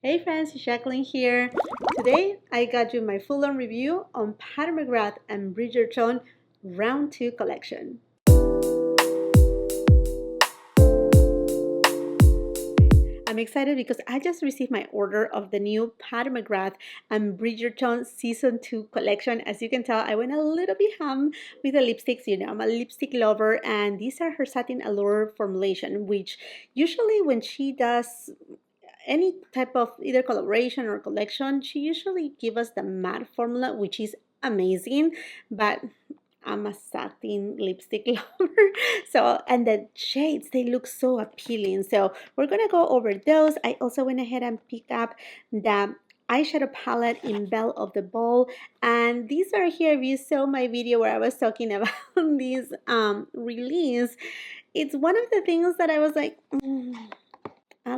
Hey friends, it's Jackeline here. Today I got you my full-on review on Pat McGrath and Bridgerton Round 2 collection. I'm excited because I just received my order of the new Pat McGrath and Bridgerton Season 2 collection. As you can tell, I went a little bit ham with the lipsticks. You know, I'm a lipstick lover, and these are her SatinAllure formulation, which usually when she does any type of either collaboration or collection, she usually give us the matte formula, which is amazing, but I'm a satin lipstick lover. So, and the shades, they look so appealing. So we're gonna go over those. I also went ahead and picked up the eyeshadow palette in Belle of the Ball, and these are here. If you saw my video where I was talking about this release, it's one of the things that I was like, I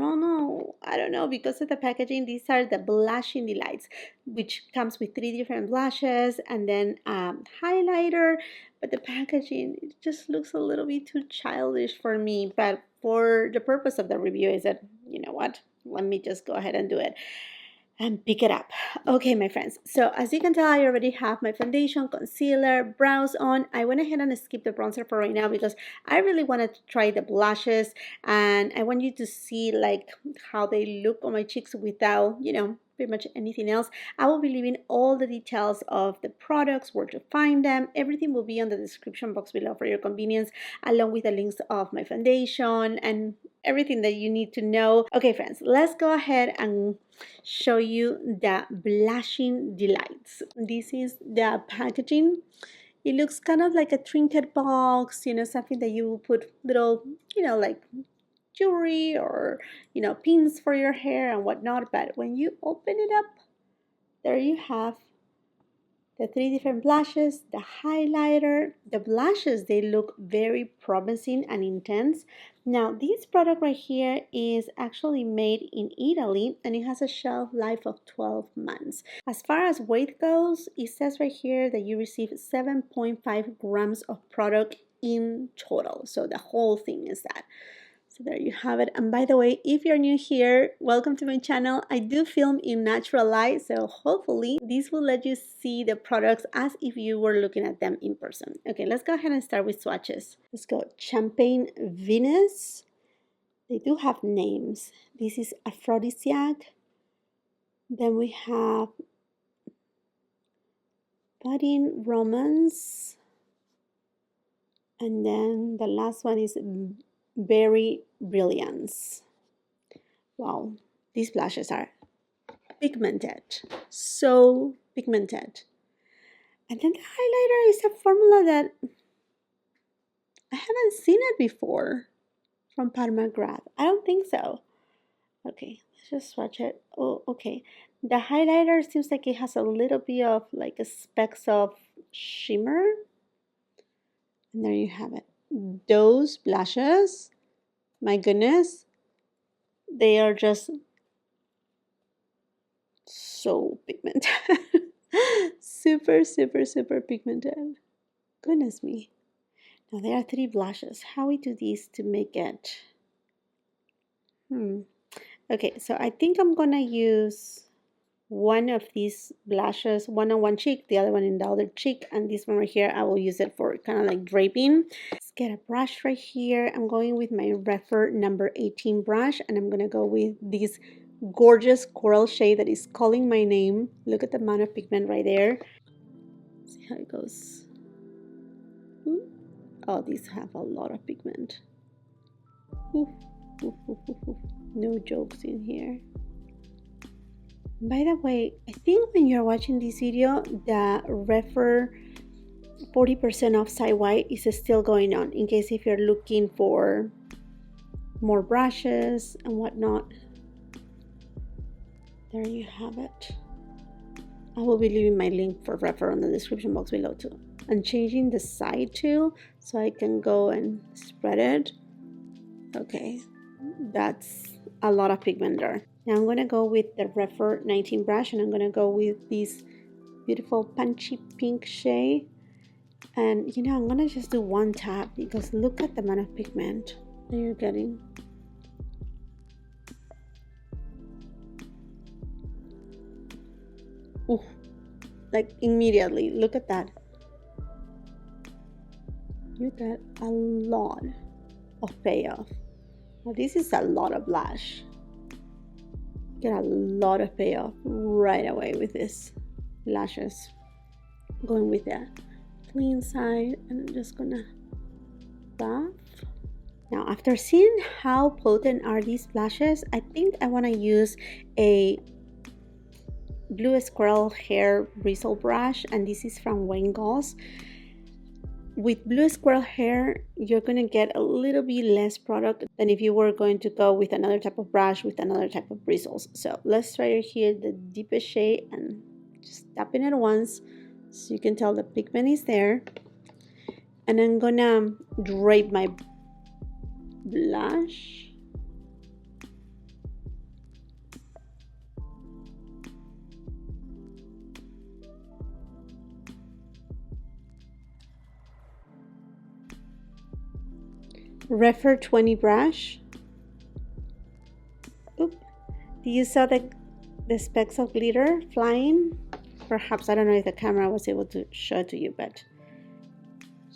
don't know, because of the packaging. These are the Blushing Delights, which comes with 3 different blushes and then highlighter, but the packaging, it just looks a little bit too childish for me. But for the purpose of the review, I said, you know what, let me just go ahead and do it and pick it up. Okay, my friends, so as you can tell, I already have my foundation, concealer, brows on. I went ahead and skipped the bronzer for right now because I really wanted to try the blushes, and I want you to see like how they look on my cheeks without, you know, pretty much anything else. I will be leaving all the details of the products, where to find them. Everything will be on the description box below for your convenience, along with the links of my foundation and everything that you need to know. Okay, friends, let's go ahead and show you the Blushing Delights. This is the packaging. It looks kind of like a trinket box, you know, something that you will put little, you know, like jewelry or, you know, pins for your hair and whatnot. But when you open it up, there you have the 3 different blushes, the highlighter. The blushes, they look very promising and intense. Now, this product right here is actually made in Italy, and it has a shelf life of 12 months. As far as weight goes, it says right here that you receive 7.5 grams of product in total. So the whole thing is that. So there you have it. And by the way, if you're new here, welcome to my channel. I do film in natural light, so hopefully this will let you see the products as if you were looking at them in person. Okay, let's go ahead and start with swatches. Let's go Champagne Venus. They do have names. This is Aphrodisiac. Then we have Budding Romance. And then the last one is Berry Brilliance. Wow, these blushes are pigmented, so pigmented. And then the highlighter is a formula that I haven't seen it before from Pat McGrath. I don't think so. Okay, let's just swatch it. Oh, okay. The highlighter seems like it has a little bit of like a specks of shimmer. And there you have it. Those blushes, my goodness, they are just so pigmented. Super, super, super pigmented. Goodness me. Now there are 3 blushes. How we do these to make it? Okay, so I think I'm gonna use one of these blushes, one on one cheek, the other one in the other cheek, and this one right here, I will use it for kind of like draping. Let's get a brush right here. I'm going with my Refer number 18 brush, and I'm gonna go with this gorgeous coral shade that is calling my name. Look at the amount of pigment right there. See how it goes. Oh, these have a lot of pigment. Oof, oof, oof, oof, oof. No jokes in here. By the way, I think when you're watching this video, the Refer 40% off site-wide is still going on, in case if you're looking for more brushes and whatnot. There you have it. I will be leaving my link for Refer on the description box below too. I'm changing the side too, so I can go and spread it. Okay, that's a lot of pigment there. Now I'm gonna go with the Refer 19 brush, and I'm gonna go with this beautiful punchy pink shade. And you know, I'm gonna just do one tap because look at the amount of pigment that you're getting. Ooh, like immediately. Look at that. You get a lot of payoff. Now this is a lot of blush. Get a lot of payoff right away with this lashes. Going with the clean side, and I'm just gonna buff. Now after seeing how potent are these blushes, I think I want to use a blue squirrel hair bristle brush, and this is from Wayne Goss. With blue squirrel hair, you're gonna get a little bit less product than if you were going to go with another type of brush with another type of bristles. So let's try here the deepest shade and just tapping it once so you can tell the pigment is there. And I'm gonna drape my blush. Refer 20 brush. Oop. Do you saw the specks of glitter flying? Perhaps, I don't know if the camera was able to show it to you, but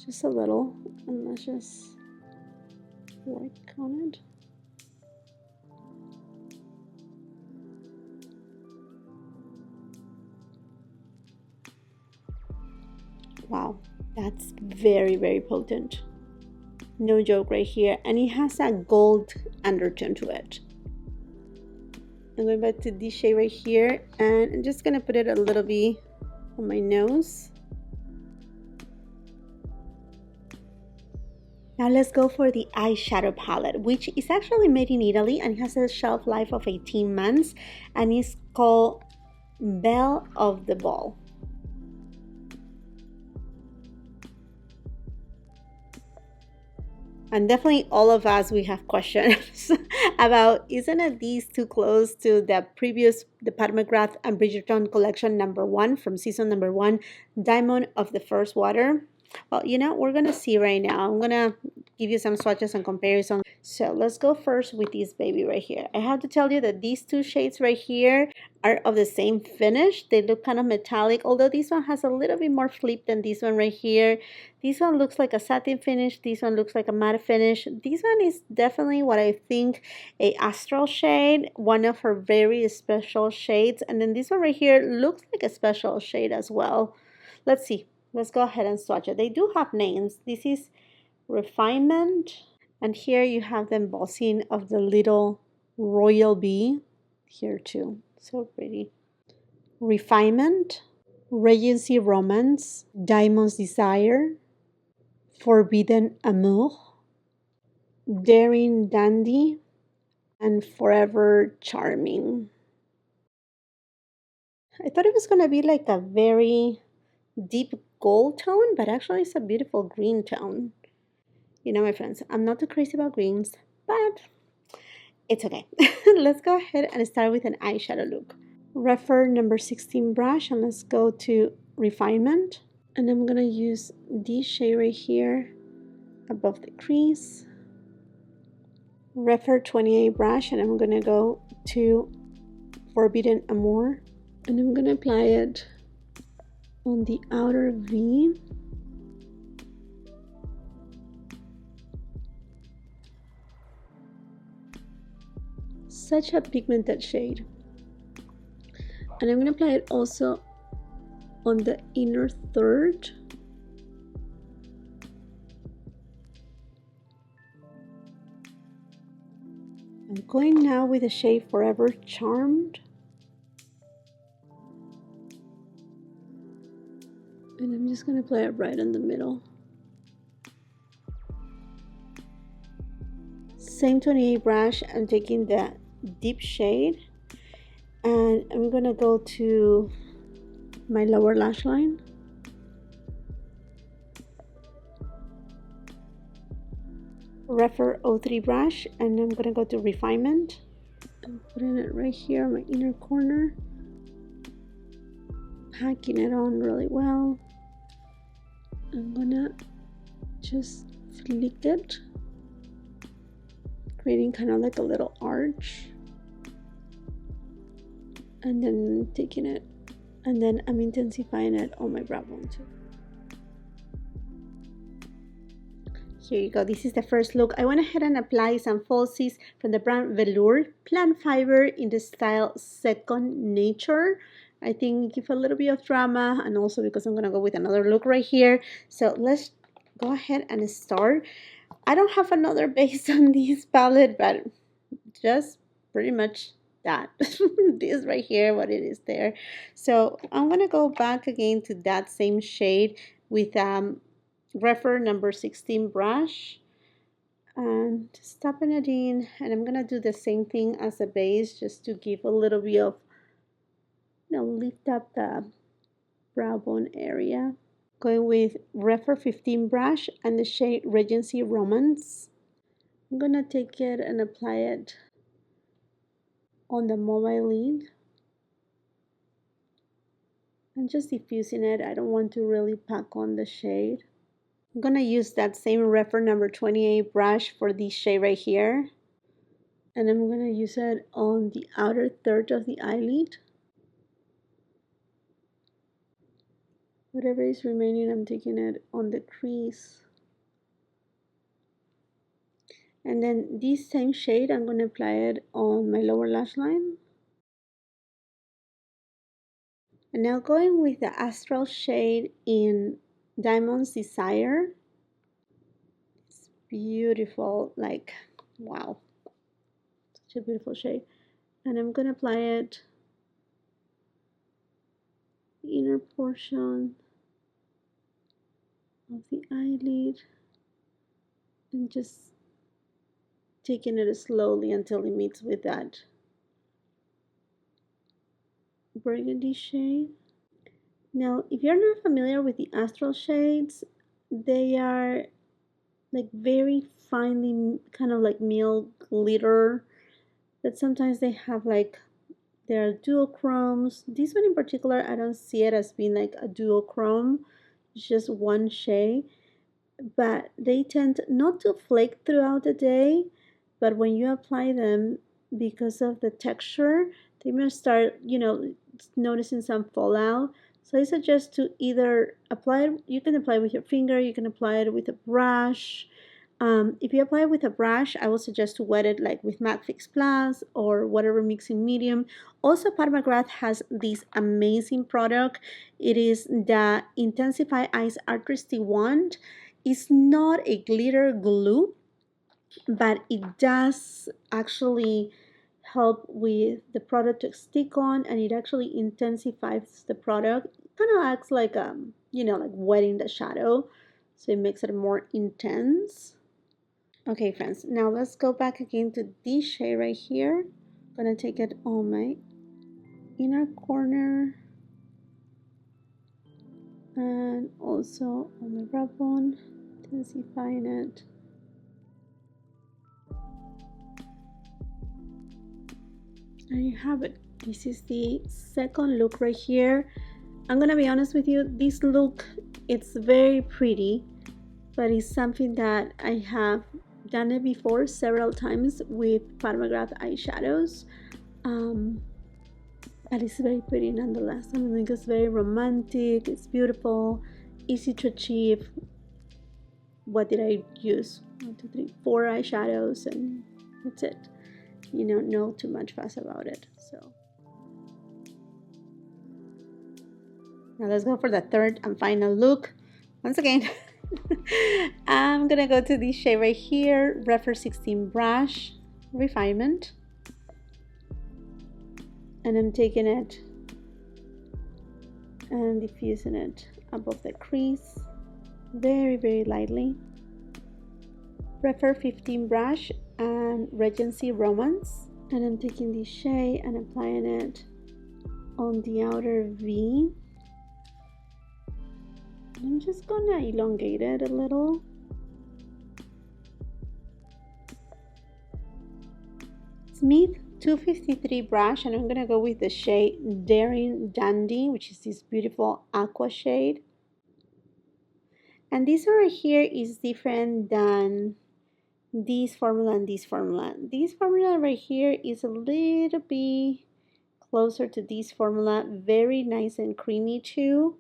just a little, and let's just work on it. Wow, that's very, very potent. No joke right here, and it has a gold undertone to it. I'm going back to this shade right here, and I'm just gonna put it a little bit on my nose. Now let's go for the eyeshadow palette, which is actually made in Italy and has a shelf life of 18 months, and it's called Belle of the Ball. And definitely all of us, we have questions about, isn't it these too close to the previous, the McGRATH and Bridgerton collection #1 from season #1, Diamond of the First Water? Well, you know, we're gonna see right now. I'm gonna give you some swatches and comparisons. So let's go first with this baby right here. I have to tell you that these two shades right here are of the same finish. They look kind of metallic, although this one has a little bit more flip than this one right here. This one looks like a satin finish. This one looks like a matte finish. This one is definitely what I think a astral shade, one of her very special shades. And then this one right here looks like a special shade as well. Let's see. Let's go ahead and swatch it. They do have names. This is Refinement. And here you have the embossing of the little royal bee. Here too. So pretty. Refinement. Regency Romance. Diamond's Desire. Forbidden Amour. Daring Dandy. And Forever Charming. I thought it was going to be like a very deep gold tone, but actually it's a beautiful green tone. You know, my friends, I'm not too crazy about greens, but it's okay. Let's go ahead and start with an eyeshadow look. Refer number 16 brush, and let's go to Refinement. And I'm gonna use this shade right here above the crease. Refer 28 brush, and I'm gonna go to Forbidden Amour, and I'm gonna apply it on the outer V. Such a pigmented shade. And I'm going to apply it also on the inner third. I'm going now with the shade Forever Charmed. And I'm just going to apply it right in the middle. Same 28 brush, I'm taking the deep shade and I'm going to go to my lower lash line. Refer 03 brush, and I'm going to go to Refinement. I'm putting it right here on my inner corner. Packing it on really well. I'm gonna just flick it, creating kind of like a little arch, and then taking it And then I'm intensifying it on my brow bone too. Here you go. This is the first look. I went ahead and applied some falsies from the brand VELOUR Plant Fiber in the style Second Nature. I think give a little bit of drama, and also because I'm going to go with another look right here. So let's go ahead and start. I don't have another base on this palette, but just pretty much that. This right here, what it is there. So I'm going to go back again to that same shade with Refer number 16 brush and just tapping it in, and I'm gonna do the same thing as a base just to give a little bit of, lift up the brow bone area. Going with Refer 15 brush and the shade Regency Romance. I'm gonna take it and apply it on the mobile lid and just diffusing it. I don't want to really pack on the shade. I'm going to use that same Refer number 28 brush for this shade right here. And I'm going to use it on the outer third of the eyelid. Whatever is remaining, I'm taking it on the crease. And then this same shade, I'm going to apply it on my lower lash line. And now going with the Astral shade in Diamond's Desire. It's beautiful, like, wow. Such a beautiful shade. And I'm going to apply it the inner portion of the eyelid and just taking it slowly until it meets with that burgundy shade. Now, if you're not familiar with the Astral shades, they are like very finely kind of like milled glitter, but sometimes they have like there are duochromes. This one in particular, I don't see it as being like a duochrome. It's just one shade, but they tend not to flake throughout the day, but when you apply them, because of the texture, they may start, noticing some fallout. So I suggest to either apply it, you can apply it with your finger, you can apply it with a brush. If you apply it with a brush, I would suggest to wet it like with MAC Fix Plus or whatever mixing medium. Also, McGrath has this amazing product. It is the Intensify Eyes Artistry Wand. It's not a glitter glue, but it does actually help with the product to stick on, and it actually intensifies the product. It kind of acts like like wetting the shadow, so it makes it more intense. Okay, friends, now let's go back again to this shade right here. I'm gonna take it on my inner corner and also on my brow bone, intensifying it. And you have it. This is the second look right here. I'm gonna be honest with you, this look, it's very pretty, but it's something that I have done it before several times with McGrath eyeshadows, but it's very pretty nonetheless. I think it's very romantic, it's beautiful, easy to achieve. What did I use? 1, 2, 3, 4 eyeshadows, and that's it. No too much fuss about it. So now let's go for the third and final look. Once again, I'm gonna go to this shade right here, Refer 16 brush, Refinement, and I'm taking it and diffusing it above the crease very, very lightly. Refer 15 brush and Regency Romance, and I'm taking this shade and applying it on the outer V. I'm just gonna elongate it a little. Smith 253 brush, and I'm gonna go with the shade Daring Dandy, which is this beautiful aqua shade. And this one right here is different than this formula and this formula. This formula right here is a little bit closer to this formula. Very nice and creamy too.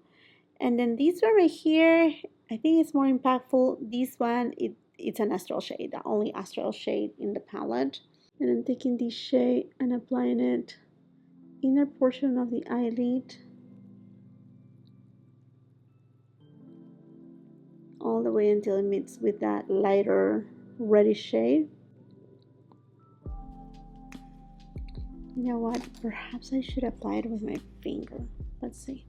And then this one right here, I think it's more impactful. This one, it's an astral shade, the only astral shade in the palette. And I'm taking this shade and applying it inner portion of the eyelid, all the way until it meets with that lighter reddish shade. You know what? Perhaps I should apply it with my finger. Let's see.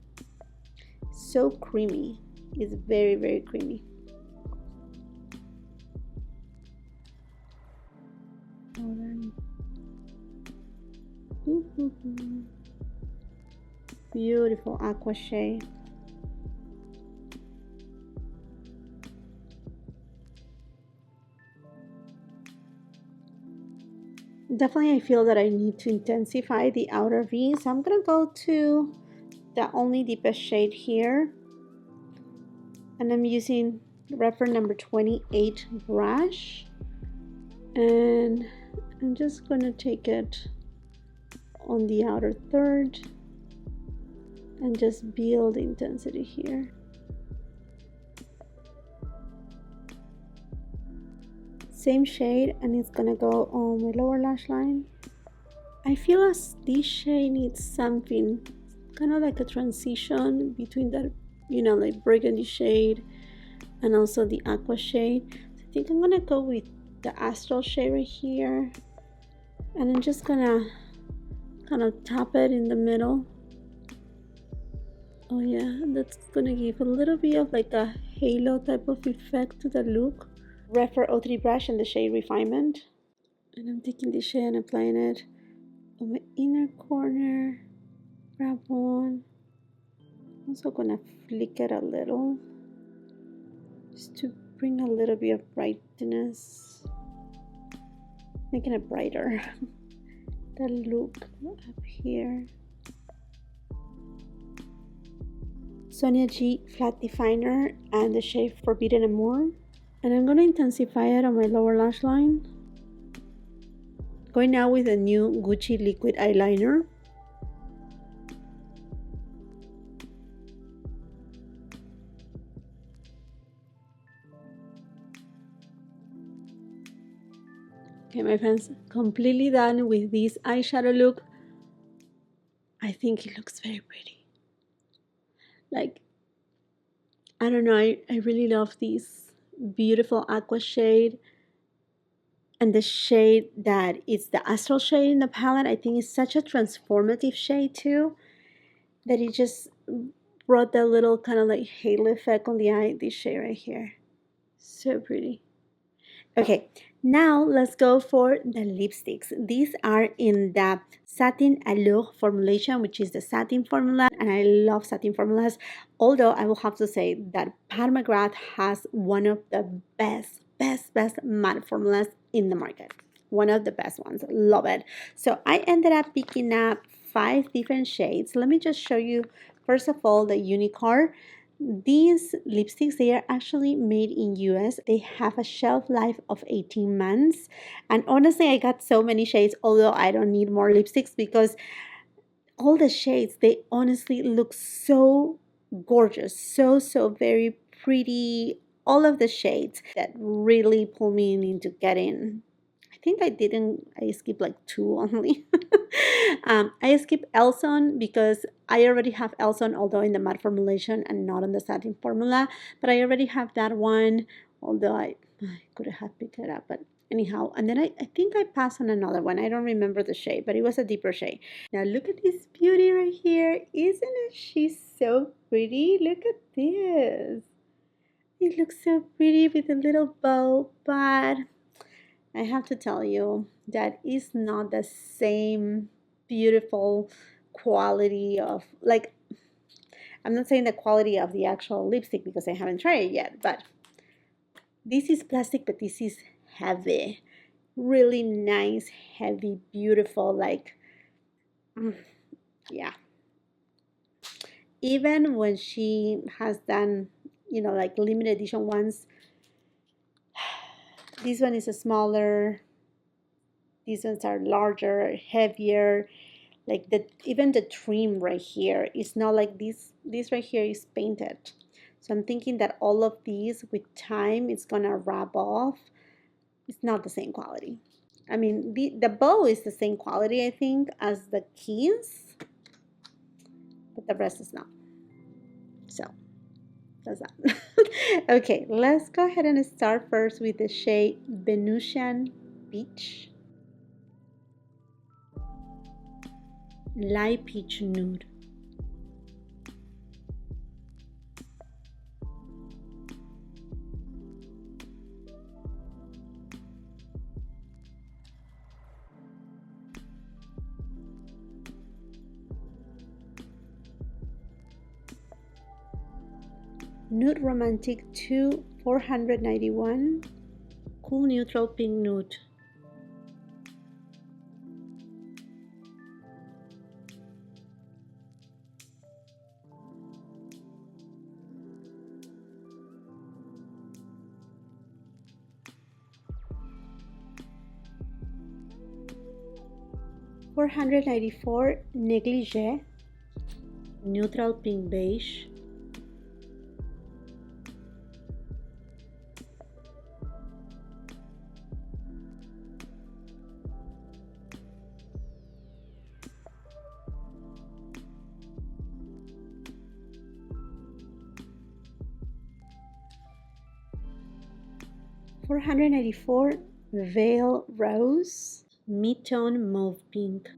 So creamy. It's very, very creamy. Beautiful aqua shade. Definitely I feel that I need to intensify the outer V, so I'm gonna go to the only deepest shade here, and I'm using reference number 28 brush, and I'm just gonna take it on the outer third and just build intensity here. Same shade, and it's gonna go on my lower lash line. I feel as this shade needs something kind of like a transition between that, you know, like burgundy shade and also the aqua shade. So I think I'm gonna go with the astral shade right here, and I'm just gonna kind of tap it in the middle. Oh yeah, that's gonna give a little bit of like a halo type of effect to the look. Refer 03 brush and the shade Refinement, and I'm taking this shade and applying it on my inner corner. Grab one. I'm also gonna flick it a little just to bring a little bit of brightness, making it brighter. The look up here. Sonia G Flat Definer and the shade Forbidden Amour. And I'm going to intensify it on my lower lash line. Going now with a new Gucci liquid eyeliner. Okay, my friends, completely done with this eyeshadow look. I think it looks very pretty. Like, I don't know, I really love this beautiful aqua shade, and the shade that is the astral shade in the palette. I think it's such a transformative shade too, that it just brought that little kind of like halo effect on the eye. This shade right here, so pretty. Okay, now let's go for the lipsticks. These are in the SatinAllure formulation, which is the satin formula, and I love satin formulas, although I will have to say that McGrath has one of the best matte formulas in the market. One of the best ones. Love it. So I ended up picking up 5 different shades. Let me just show you, first of all, the Unicorn. These lipsticks, they are actually made in US. They have a shelf life of 18 months. And honestly, I got so many shades, although I don't need more lipsticks, because all the shades, they honestly look so gorgeous. So very pretty. All of the shades that really pull me into getting. I think I skipped like 2 only. I skipped Elson because I already have Elson, although in the matte formulation and not on the satin formula. But I already have that one, although I could have picked it up. But anyhow, and then I think I passed on another one. I don't remember the shade, but it was a deeper shade. Now look at this beauty right here. Isn't it? She's so pretty. Look at this. It looks so pretty with a little bow, but I have to tell you that is not the same beautiful quality of, like, I'm not saying the quality of the actual lipstick because I haven't tried it yet, but this is plastic, but this is heavy. Really nice, heavy, beautiful, like, yeah. Even when she has done, you know, like limited edition ones, this one is a smaller, these ones are larger, heavier. Like even the trim right here is not like this right here is painted. So I'm thinking that all of these with time it's gonna rub off. It's not the same quality. I mean, the bow is the same quality, I think, as the keys, but the rest is not. So that's that. Okay, let's go ahead and start first with the shade Venusian Peach, Light Peach Nude. Nude Romantique 2 491, Cool Neutral Pink Nude. $494 Negligee, Neutral Pink Beige. $494 Veil Rose, Mid-Tone Mauve Pink.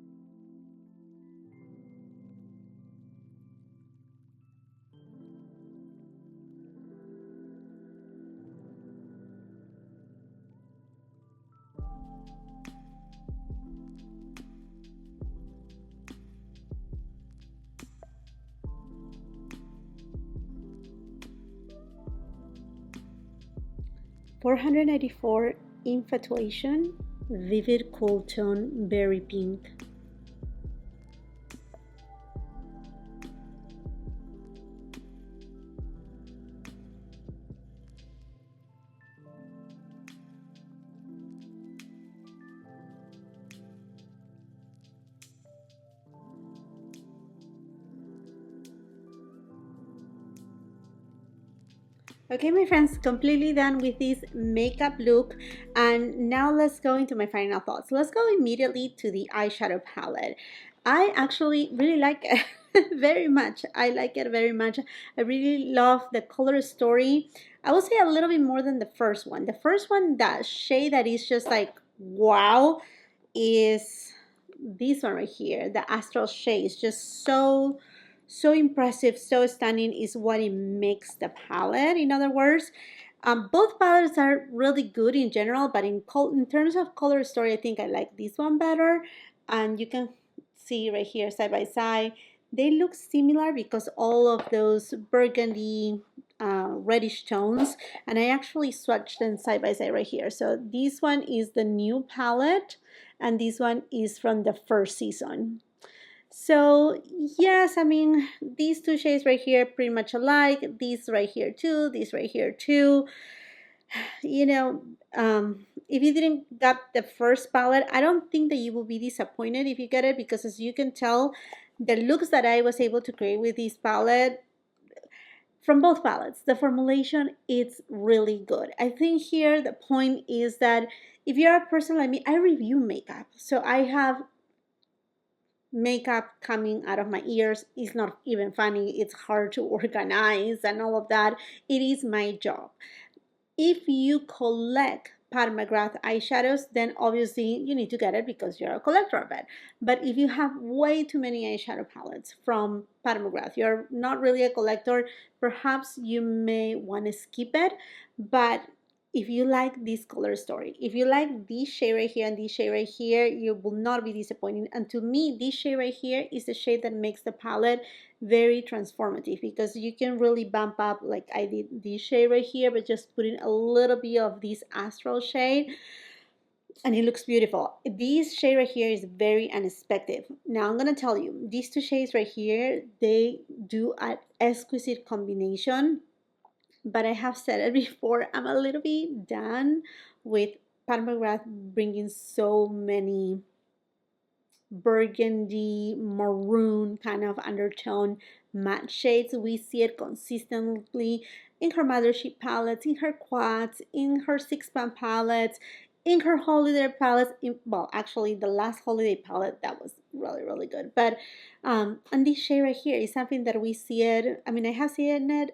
$494 Infatuation, Vivid Cool Tone Berry Pink. Okay, my friends, completely done with this makeup look, and now let's go into my final thoughts. Let's go immediately to the eyeshadow palette. I actually really like it very much. I like it very much. I really love the color story. I would say a little bit more than the first one. The first one, that shade that is just like wow, is this one right here. The astral shade is just so impressive, so stunning, is what it makes the palette. In other words, both palettes are really good in general, but in terms of color story, I think I like this one better. And you can see right here side by side, they look similar because all of those burgundy reddish tones, and I actually swatched them side by side right here. So this one is the new palette, and this one is from the first season. So yes, I mean, these two shades right here pretty much alike. These right here too, these right here too. You know, if you didn't get the first palette, I don't think that you will be disappointed if you get it, because as you can tell, the looks that I was able to create with this palette, from both palettes, the formulation is really good. I think here the point is that if you're a person like me, I review makeup. So I have makeup coming out of my ears. Is not even funny. It's hard to organize and all of that. It is my job. If you collect Pat McGrath eyeshadows, then obviously you need to get it because you're a collector of it. But if you have way too many eyeshadow palettes from Pat McGrath, you're not really a collector, perhaps you may want to skip it. But if you like this color story, if you like this shade right here and this shade right here, you will not be disappointed. And to me, this shade right here is the shade that makes the palette very transformative, because you can really bump up, like I did this shade right here, but just put in a little bit of this astral shade, and it looks beautiful. This shade right here is very unexpected. Now I'm gonna tell you, these two shades right here, they do an exquisite combination. But I have said it before, I'm a little bit done with Pat McGrath bringing so many burgundy, maroon kind of undertone matte shades. We see it consistently in her Mothership palettes, in her quads, in her 6-pan palettes, in her holiday palettes. Well, actually, the last holiday palette that was really, really good. But and this shade right here is something that we see it. I mean, I have seen it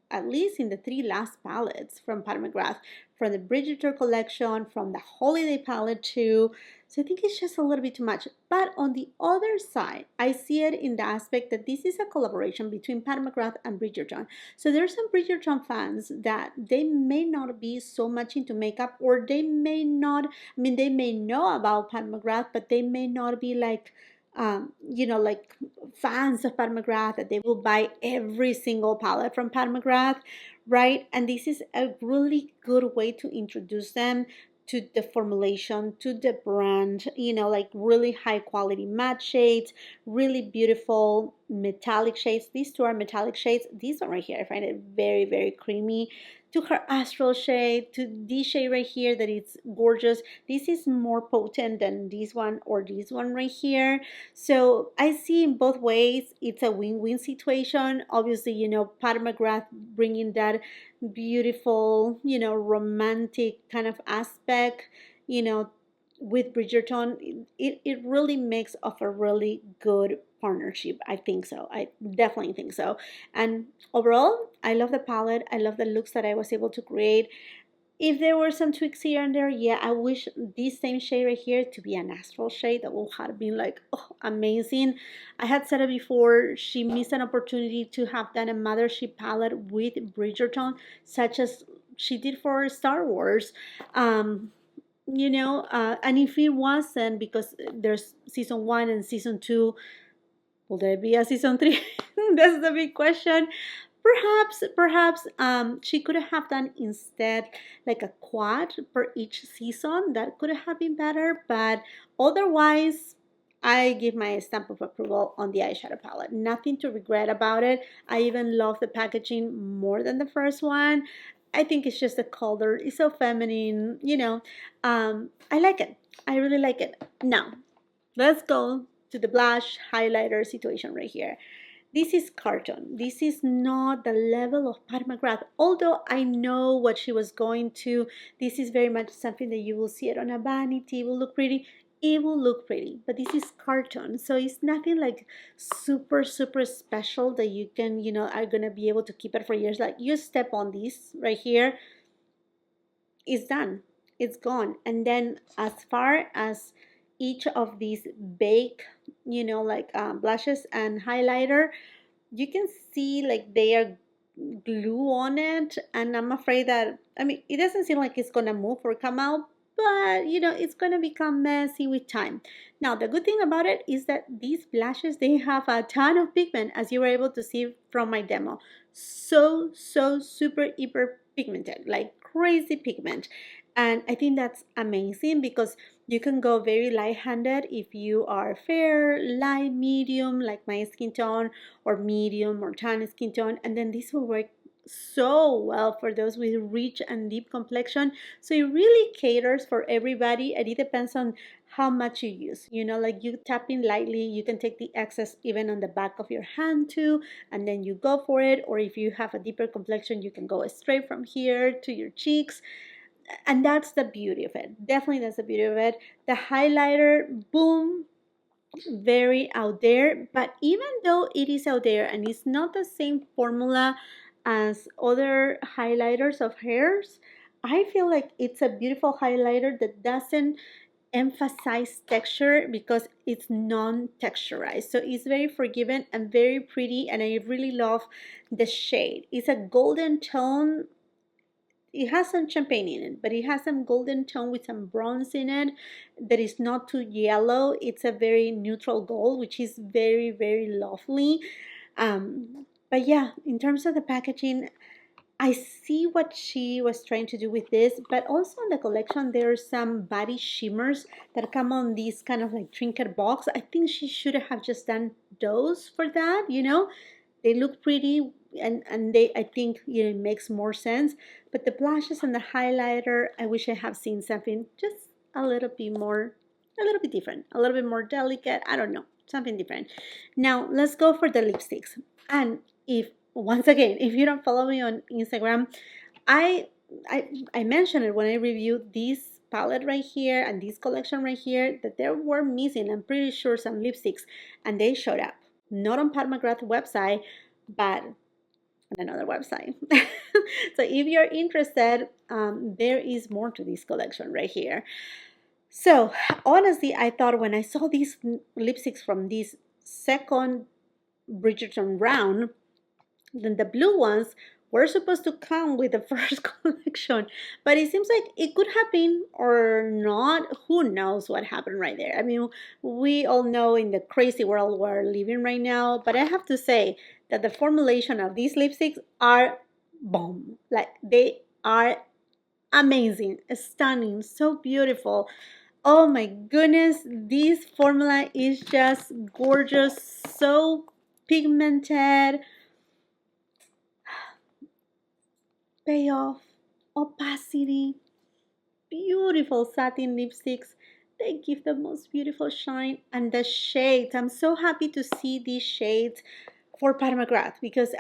at least in the 3 last palettes from Pat McGrath, from the Bridgerton collection, from the holiday palette too. So I think it's just a little bit too much. But on the other side, I see it in the aspect that this is a collaboration between Pat McGrath and Bridgerton. So there's some Bridgerton fans that they may not be so much into makeup, or they may not, I mean, they may know about Pat McGrath, but they may not be like, like fans of Pat McGrath, that they will buy every single palette from Pat McGrath, right? And this is a really good way to introduce them to the formulation, to the brand, like really high quality matte shades, really beautiful metallic shades. These two are metallic shades. This one right here, I find it very, very creamy. To her astral shade, to this shade right here, that it's gorgeous. This is more potent than this one or this one right here. So I see in both ways, it's a win-win situation. Obviously, Pat McGrath bringing that beautiful, romantic kind of aspect, with Bridgerton. It really makes of a really good partnership. I think so. I definitely think so. And overall, I love the palette. I love the looks that I was able to create. If there were some tweaks here and there, yeah, I wish this same shade right here to be an astral shade. That would have been like, oh, amazing. I had said it before, she missed an opportunity to have done a Mothership palette with Bridgerton, such as she did for Star Wars. And if it wasn't because there's season 1 and season 2, will there be a season 3? That's the big question. Perhaps she could have done instead like a quad per each season. That could have been better, but otherwise, I give my stamp of approval on the eyeshadow palette. Nothing to regret about it. I even love the packaging more than the first one. I think it's just the color. It's so feminine, I like it. I really like it. Now, let's go to the blush highlighter situation right here. This is carton. This is not the level of Pat McGrath. Although I know what she was going to, this is very much something that you will see it on a vanity. It will look pretty. It will look pretty. But this is carton. So it's nothing like super, super special that you can, are going to be able to keep it for years. Like you step on this right here, it's done. It's gone. And then as far as each of these bake, blushes and highlighter, you can see like they are glue on it, and I'm afraid that, I mean, it doesn't seem like it's gonna move or come out, but it's gonna become messy with time. Now the good thing about it is that these blushes, they have a ton of pigment, as you were able to see from my demo. So super hyper pigmented, like crazy pigment. And I think that's amazing because you can go very light-handed if you are fair, light, medium, like my skin tone, or medium or tan skin tone. And then this will work so well for those with rich and deep complexion. So it really caters for everybody, and it depends on how much you use. Like you tap in lightly, you can take the excess even on the back of your hand too, and then you go for it. Or if you have a deeper complexion, you can go straight from here to your cheeks. And that's the beauty of it. Definitely, that's the beauty of it. The highlighter, boom, very out there. But even though it is out there and it's not the same formula as other highlighters of hairs, I feel like it's a beautiful highlighter that doesn't emphasize texture because it's non-texturized. So it's very forgiving and very pretty, and I really love the shade. It's a golden tone. It has some champagne in it, but it has some golden tone with some bronze in it that is not too yellow. It's a very neutral gold, which is very, very lovely. But yeah, in terms of the packaging, I see what she was trying to do with this, but also in the collection, there are some body shimmers that come on this kind of like trinket box. I think she should have just done those for that, They look pretty, and they, I think, it makes more sense. But the blushes and the highlighter, I wish I have seen something just a little bit more a little bit different, a little bit more delicate. I don't know, something different. Now let's go for the lipsticks. And if once again, if you don't follow me on Instagram, I I mentioned it when I reviewed this palette right here and this collection right here that there were missing, I'm pretty sure, some lipsticks, and they showed up. Not on Pat McGrath website, but on another website. So if you're interested, there is more to this collection right here. So honestly, I thought when I saw these lipsticks from this second Bridgerton round, then the blue ones were supposed to come with the first collection, but it seems like it could happen or not. Who knows what happened right there? I mean, we all know in the crazy world we're living right now, but I have to say that the formulation of these lipsticks are bomb. Like, they are amazing, stunning, so beautiful. Oh my goodness, this formula is just gorgeous, so pigmented. Payoff, opacity, beautiful satin lipsticks. They give the most beautiful shine, and the shades. I'm so happy to see these shades for Pat McGrath, because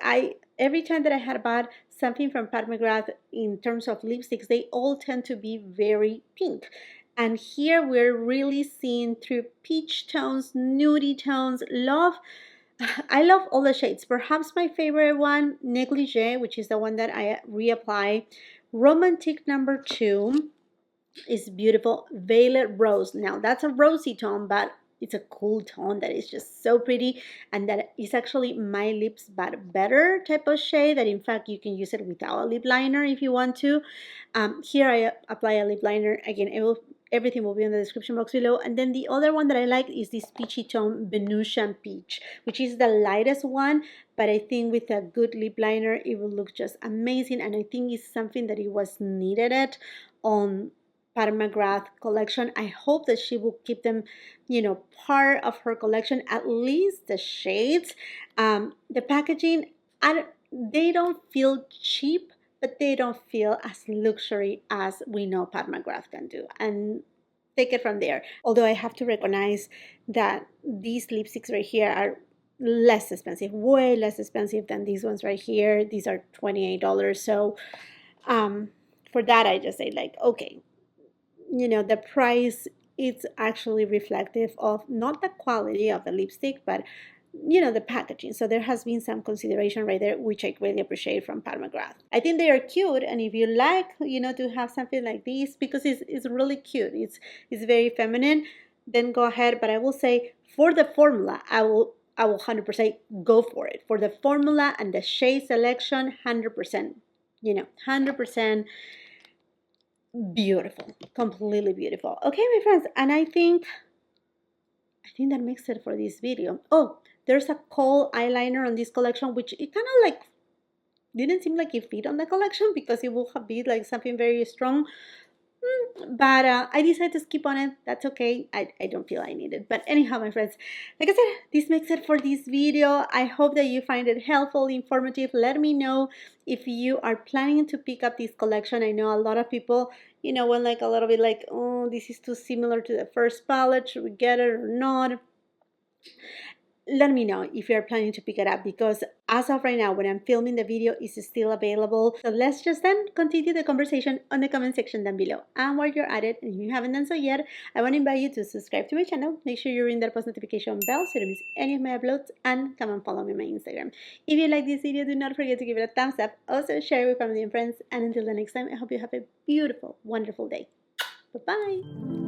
every time that I had bought something from Pat McGrath in terms of lipsticks, they all tend to be very pink. And here we're really seeing through peach tones, nudie tones. I love all the shades. Perhaps my favorite one, Negligee, which is the one that I reapply. Romantique number 2 is beautiful. Velour Rose. Now that's a rosy tone, but it's a cool tone that is just so pretty, and that is actually my lips but better type of shade, that in fact you can use it without a lip liner if you want to. Here I apply a lip liner. Again, everything will be in the description box below. And then the other one that I like is this peachy tone, Venusian Peach, which is the lightest one, but I think with a good lip liner it will look just amazing, and I think it's something that it was needed on Pat McGrath collection. I hope that she will keep them, part of her collection, at least the shades. The packaging, they don't feel cheap, but they don't feel as luxury as we know Pat McGrath can do. And take it from there. Although I have to recognize that these lipsticks right here are less expensive, way less expensive than these ones right here. These are $28. So for that, I just say, like, okay, the price is actually reflective of not the quality of the lipstick, but the packaging. So there has been some consideration right there, which I greatly appreciate from Pat McGrath. I think they are cute, and if you like, to have something like this, because it's really cute, it's very feminine, then go ahead. But I will say, for the formula, I will 100% go for it. For the formula and the shade selection, 100%, 100% beautiful, completely beautiful. Okay, my friends, and I think that makes it for this video. Oh, there's a kohl eyeliner on this collection, which it kind of like didn't seem like it fit on the collection, because it will be like something very strong. But I decided to skip on it. That's okay. I don't feel I need it. But anyhow, my friends, like I said, this makes it for this video. I hope that you find it helpful, informative. Let me know if you are planning to pick up this collection. I know a lot of people, went like a little bit like, oh, this is too similar to the first palette. Should we get it or not? Let me know if you're planning to pick it up, because as of right now, when I'm filming the video, it's still available. So let's just then continue the conversation on the comment section down below. And while you're at it, and if you haven't done so yet, I want to invite you to subscribe to my channel. Make sure you ring that post notification bell so you don't miss any of my uploads, and come and follow me on my Instagram. If you like this video, do not forget to give it a thumbs up. Also share it with family and friends. And until the next time, I hope you have a beautiful, wonderful day. Bye-bye.